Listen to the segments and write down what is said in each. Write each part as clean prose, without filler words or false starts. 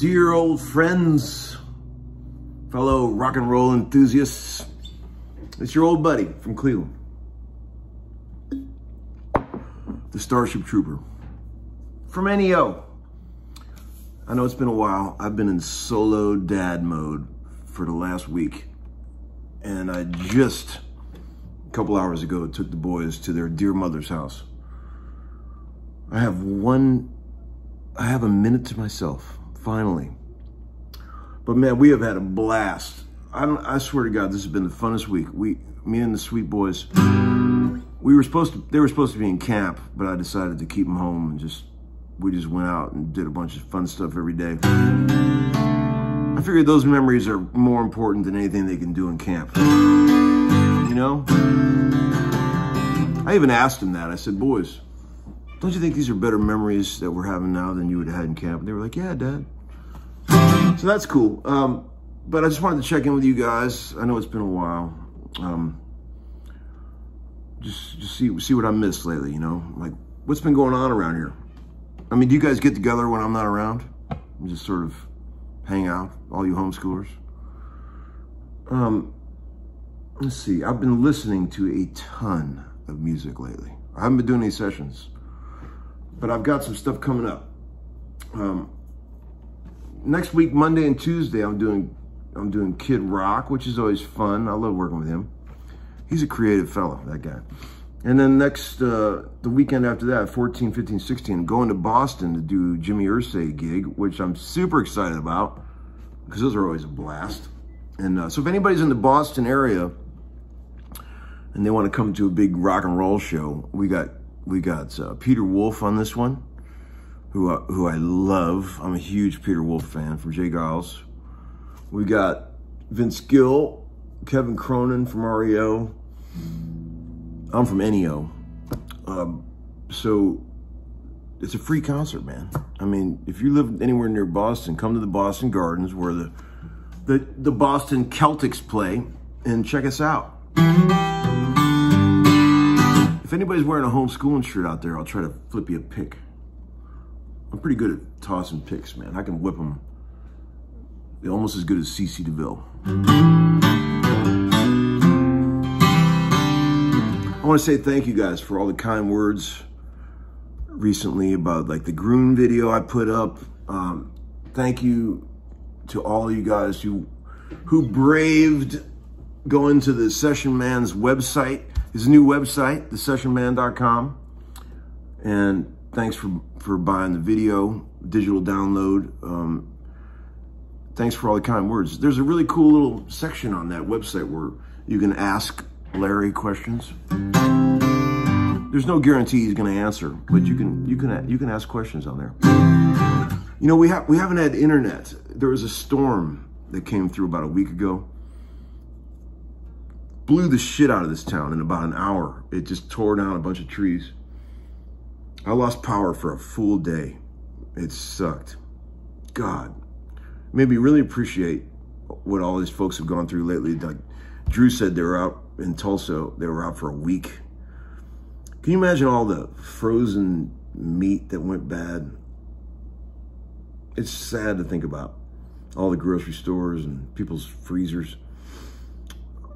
Dear old friends, fellow rock and roll enthusiasts, it's your old buddy from Cleveland, the Starship Trooper from NEO. I know it's been a while. I've been in solo dad mode for the last week, and I just a couple hours ago took the boys to their dear mother's house. I have a minute to myself, finally. But man, we have had a blast. I swear to God, this has been the funnest week. Me and the sweet boys, they were supposed to be in camp, but I decided to keep them home and we just went out and did a bunch of fun stuff every day. I figured those memories are more important than anything they can do in camp. You know? I even asked them that. I said, boys, don't you think these are better memories that we're having now than you would have had in camp? And they were like, yeah, Dad. So that's cool. But I just wanted to check in with you guys. I know it's been a while. Just see what I missed lately, you know? Like, what's been going on around here? I mean, do you guys get together when I'm not around? And just sort of hang out, all you homeschoolers? Let's see. I've been listening to a ton of music lately. I haven't been doing any sessions, but I've got some stuff coming up. Next week, Monday and Tuesday, I'm doing Kid Rock, which is always fun. I love working with him. He's a creative fellow, that guy. And then the weekend after that, 14, 15, 16, I'm going to Boston to do Jimmy Irsay gig, which I'm super excited about because those are always a blast. And so if anybody's in the Boston area and they want to come to a big rock and roll show, we got Peter Wolf on this one, who I love. I'm a huge Peter Wolf fan from Jay Giles. We got Vince Gill, Kevin Cronin from REO. I'm from NEO. So it's a free concert, man. I mean, if you live anywhere near Boston, come to the Boston Gardens where the Boston Celtics play and check us out. If anybody's wearing a Homeskoolin shirt out there, I'll try to flip you a pick. I'm pretty good at tossing picks, man. I can whip them. They're almost as good as CC DeVille. I want to say thank you guys for all the kind words recently about like the Groon video I put up. Thank you to all you guys who braved going to the Sessionman's website, his new website, thesessionman.com. And thanks for buying the video, digital download. Thanks for all the kind words. There's a really cool little section on that website where you can ask Larry questions. There's no guarantee he's going to answer, but you can ask questions on there. You know, we haven't had internet. There was a storm that came through about a week ago. Blew the shit out of this town in about an hour. It just tore down a bunch of trees. I lost power for a full day. It sucked. God, made me really appreciate what all these folks have gone through lately. Like Drew said, they were out in Tulsa. They were out for a week. Can you imagine all the frozen meat that went bad? It's sad to think about all the grocery stores and people's freezers.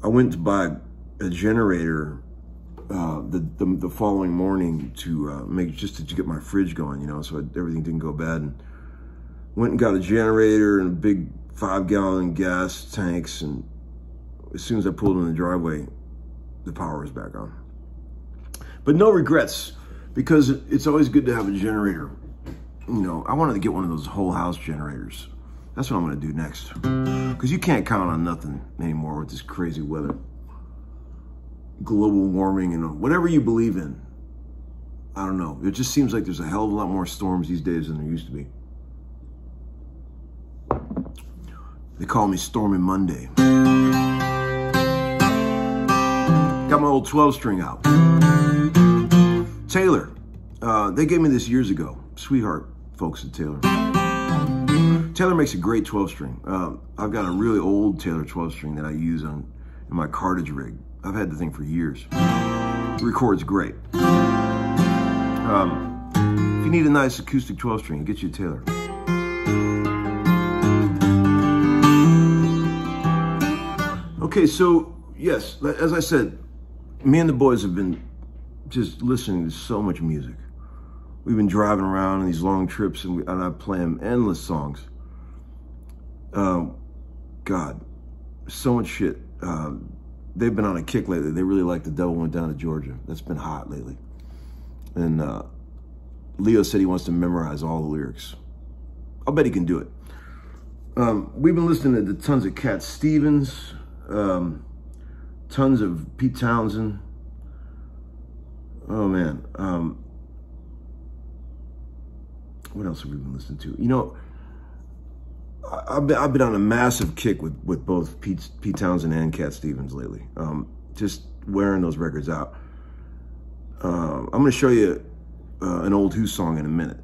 I went to buy a generator the following morning to get my fridge going, you know, so everything didn't go bad. And went and got a generator and a big 5-gallon gas tanks, and as soon as I pulled in the driveway, the power was back on. But no regrets, because it's always good to have a generator. You know, I wanted to get one of those whole house generators. That's what I'm gonna do next. Because you can't count on nothing anymore with this crazy weather. Global warming and whatever you believe in. I don't know. It just seems like there's a hell of a lot more storms these days than there used to be. They call me Stormy Monday. Got my old 12-string out. Taylor. They gave me this years ago. Sweetheart folks at Taylor. Taylor makes a great 12-string. I've got a really old Taylor 12-string that I use in my cartage rig. I've had the thing for years. It records great. If you need a nice acoustic 12-string, get you a Taylor. Okay, so yes, as I said, me and the boys have been just listening to so much music. We've been driving around on these long trips, and I play them endless songs. God, so much shit. They've been on a kick lately. They really like The Devil Went Down to Georgia. That's been hot lately. And Leo said he wants to memorize all the lyrics. I'll bet he can do it. We've been listening to tons of Cat Stevens, tons of Pete Townsend. Oh man. What else have we been listening to? You know, I've been on a massive kick with both Pete Townsend and Cat Stevens lately. Just wearing those records out. I'm going to show you an old Who song in a minute.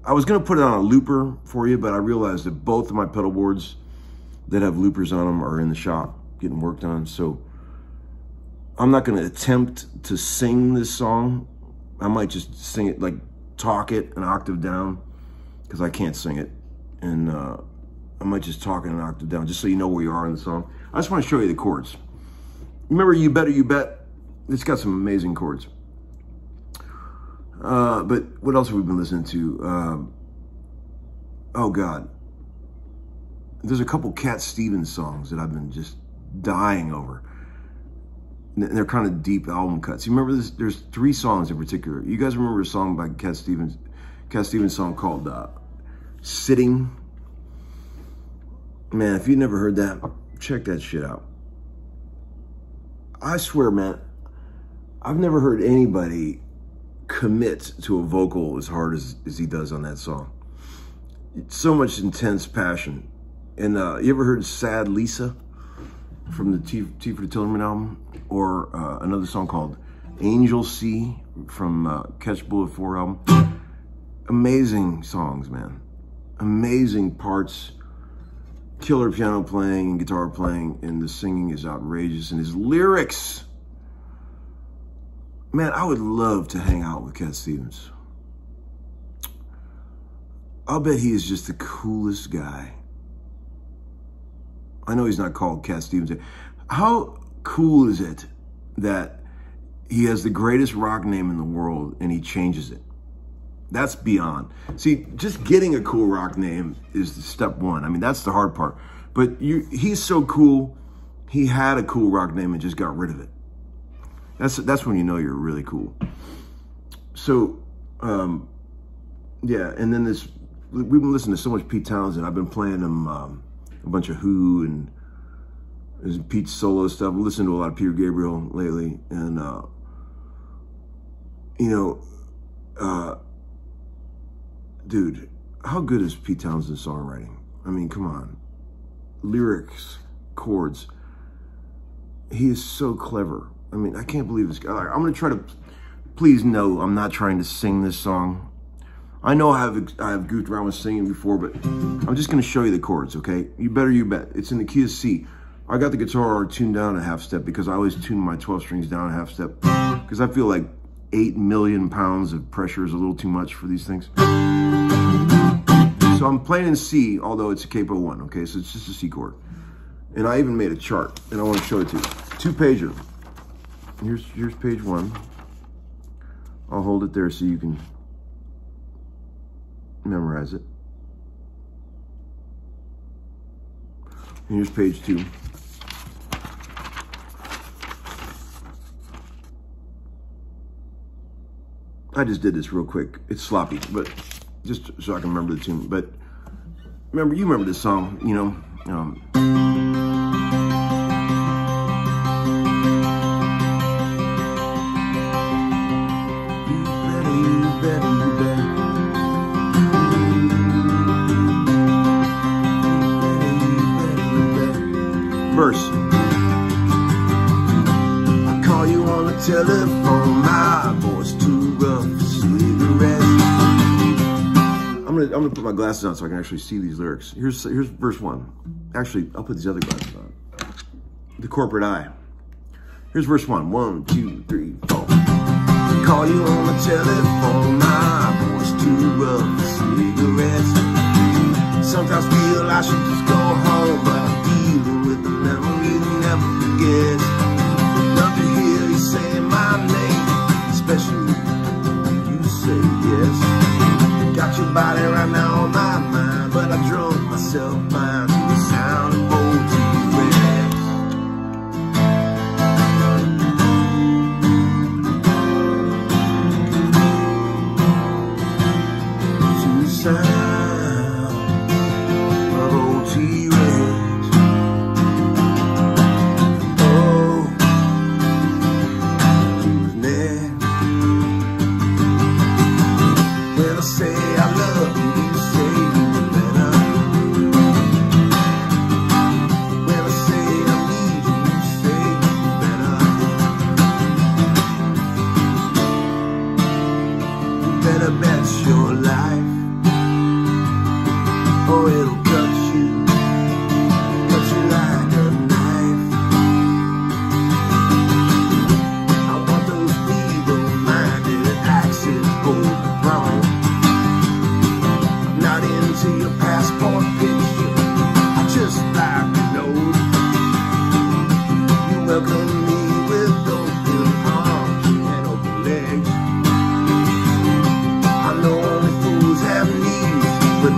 I was going to put it on a looper for you, but I realized that both of my pedal boards that have loopers on them are in the shop getting worked on. So I'm not going to attempt to sing this song. I might just sing it, like talk it an octave down, because I can't sing it. And I might just talk it an octave down, just so you know where you are in the song. I just want to show you the chords. Remember You Better You Bet? It's got some amazing chords. But what else have we been listening to? Oh God. There's a couple Cat Stevens songs that I've been just dying over. And they're kind of deep album cuts. You remember this? There's 3 songs in particular. You guys remember a song by Cat Stevens song called Sitting? Man, if you've never heard that, check that shit out. I swear, man, I've never heard anybody commit to a vocal as hard as he does on that song. It's so much intense passion. And you ever heard Sad Lisa from the T for the Tillerman album? Or another song called Angel Sea from Catch Bullet 4 album? Amazing songs, man. Amazing parts. Killer piano playing and guitar playing, and the singing is outrageous. And his lyrics, man, I would love to hang out with Cat Stevens. I'll bet he is just the coolest guy. I know he's not called Cat Stevens. How cool is it that he has the greatest rock name in the world and he changes it? That's beyond. See, just getting a cool rock name is step one. I mean, that's the hard part. But he's so cool, he had a cool rock name and just got rid of it. That's when you know you're really cool. So, yeah, and then we've been listening to so much Pete Townsend. I've been playing him a bunch of Who and there's Pete's solo stuff. I'm listening to a lot of Peter Gabriel lately. And, you know, dude, how good is Pete Townsend's songwriting? I mean, come on. Lyrics, chords. He is so clever. I mean, I can't believe this guy. I'm going to try to, please know I'm not trying to sing this song. I know I have goofed around with singing before, but I'm just going to show you the chords, okay? You Better You Bet. It's in the key of C. I got the guitar tuned down a half step because I always tune my 12 strings down a half step because I feel like 8 million pounds of pressure is a little too much for these things. So I'm playing in C, although it's a capo 1, okay? So it's just a C chord. And I even made a chart, and I want to show it to you. 2-pager. Here's page 1. I'll hold it there so you can memorize it. And here's page 2. I just did this real quick. It's sloppy, but just so I can remember the tune. But you remember this song, you know. You better. Verse. I call you on the telephone, my voice too rough for cigarettes. I'm gonna put my glasses on so I can actually see these lyrics. Here's verse 1. Actually, I'll put these other glasses on. The corporate eye. Here's verse 1. 1, 2, 3, 4. I call you on the telephone, my voice too rough for cigarettes. Sometimes feel I should just go home, but I'm dealing with the memory that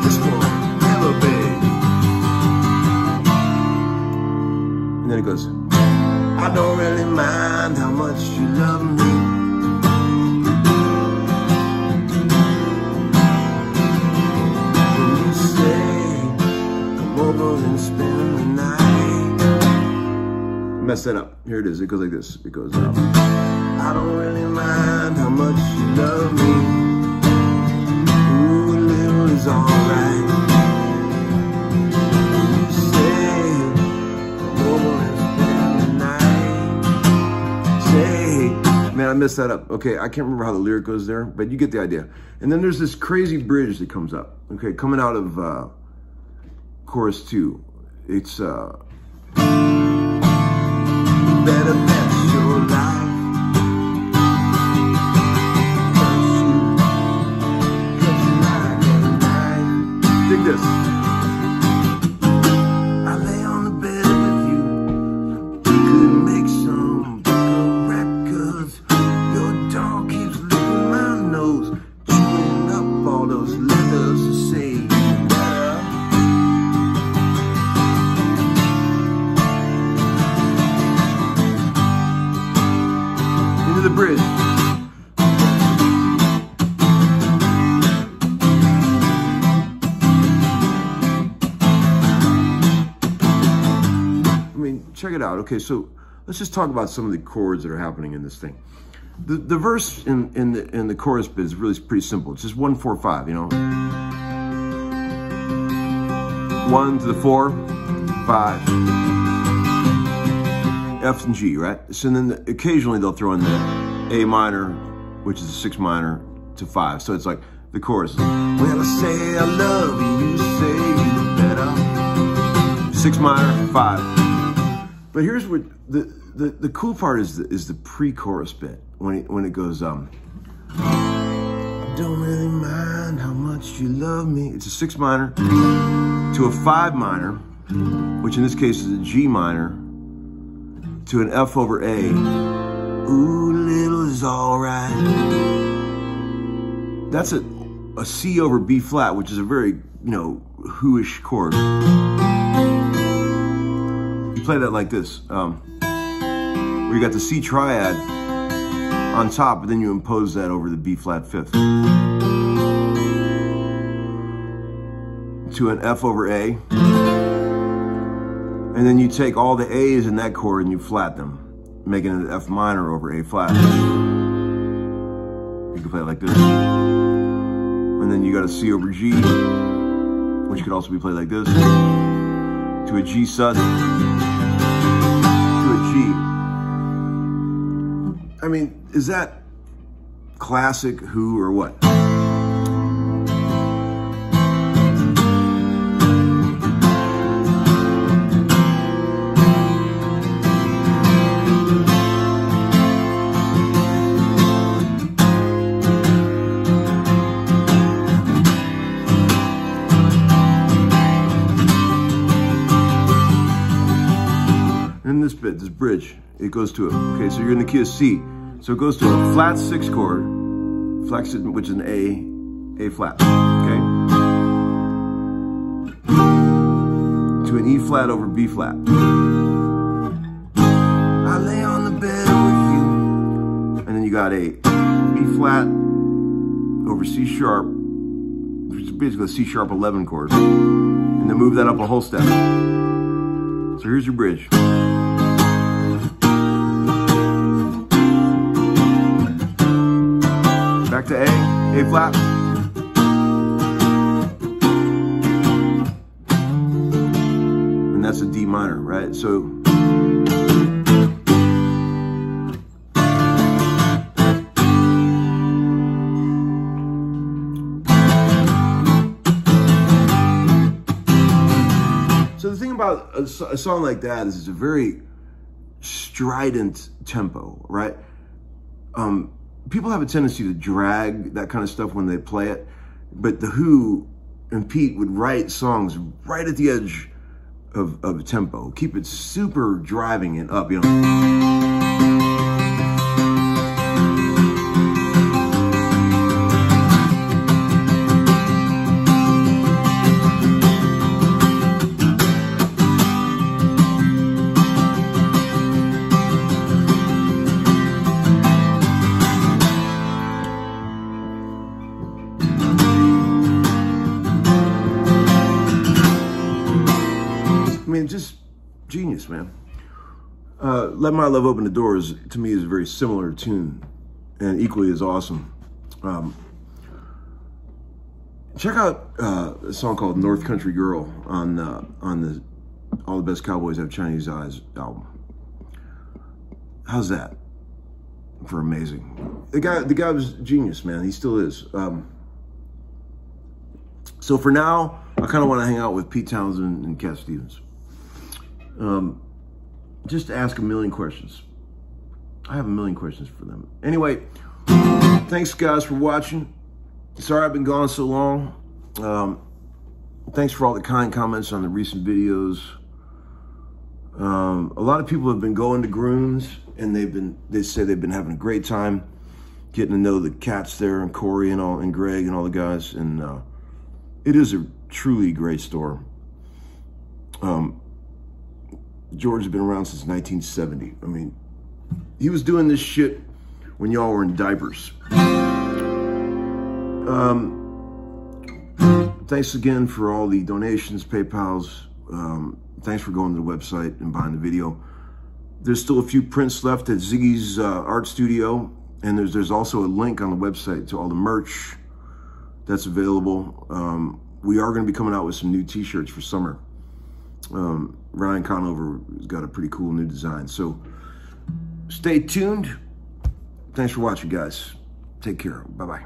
this one, hello babe. And then it goes, I don't really mind how much you love me. When you say, come over and spend the night. Mess that up. Here it is. It goes like this. It goes, I don't really mind how much you love me. Ooh, a little is alright. You say, come over and spend the night. Say, man, I messed that up. Okay, I can't remember how the lyric goes there, but you get the idea. And then there's this crazy bridge that comes up. Okay, coming out of chorus 2. It's better match your life. Dig this. I lay on the bed with you. We could make some records. Your dog keeps licking my nose, chewing up all those letters to say you better. Into the bridge. Check it out. Okay, so let's just talk about some of the chords that are happening in this thing. The verse in the chorus bit is really pretty simple. It's just 1, 4, 5. You know, 1 to the 4, 5, F and G, right? So then occasionally they'll throw in the A minor, which is a 6 minor to 5. So it's like the chorus. Well, I say I love you, you say you better. 6 minor, 5. But here's what the cool part is the pre-chorus bit when it goes I don't really mind how much you love me. It's a 6 minor to a 5 minor, which in this case is a G minor, to an F over A. Ooh, little is alright. That's a C over B flat, which is a very, you know, who-ish chord. Play that like this, where you got the C triad on top, but then you impose that over the B flat 5th to an F over A, and then you take all the A's in that chord and you flat them, making it an F minor over A flat. You can play it like this, and then you got a C over G, which could also be played like this, to a G sus. I mean, is that classic Who or what? In this bit, this bridge, it goes to a, okay, so you're in the key of C. So it goes to a flat 6 chord, flat, which is an A flat, okay? To an E flat over B flat. I lay on the bed with you. And then you got a B flat over C sharp, which is basically a C sharp 11 chord. And then move that up a whole step. So here's your bridge. Back to A flat. And that's a D minor, right? So the thing about a song like that is it's a very strident tempo, right? People have a tendency to drag that kind of stuff when they play it, but The Who and Pete would write songs right at the edge of a tempo, keep it super driving and up, you know. Genius, man. Let My Love Open the Doors, to me, is a very similar tune and equally as awesome. Check out a song called North Country Girl on the All the Best Cowboys Have Chinese Eyes album. How's that for amazing? The guy was genius, man. He still is. So for now, I kind of want to hang out with Pete Townsend and Cat Stevens. Just ask a million questions. I have a million questions for them. Anyway, thanks guys for watching. Sorry I've been gone so long. Thanks for all the kind comments on the recent videos. A lot of people have been going to Grooms, and they say they've been having a great time getting to know the cats there, and Corey and Greg and all the guys. And it is a truly great store. George has been around since 1970. I mean, he was doing this shit when y'all were in diapers. Thanks again for all the donations, PayPals. Thanks for going to the website and buying the video. There's still a few prints left at Ziggy's art studio, and there's also a link on the website to all the merch that's available. We are going to be coming out with some new t-shirts for summer. Ryan Conover has got a pretty cool new design. So stay tuned. Thanks for watching, guys. Take care. Bye-bye.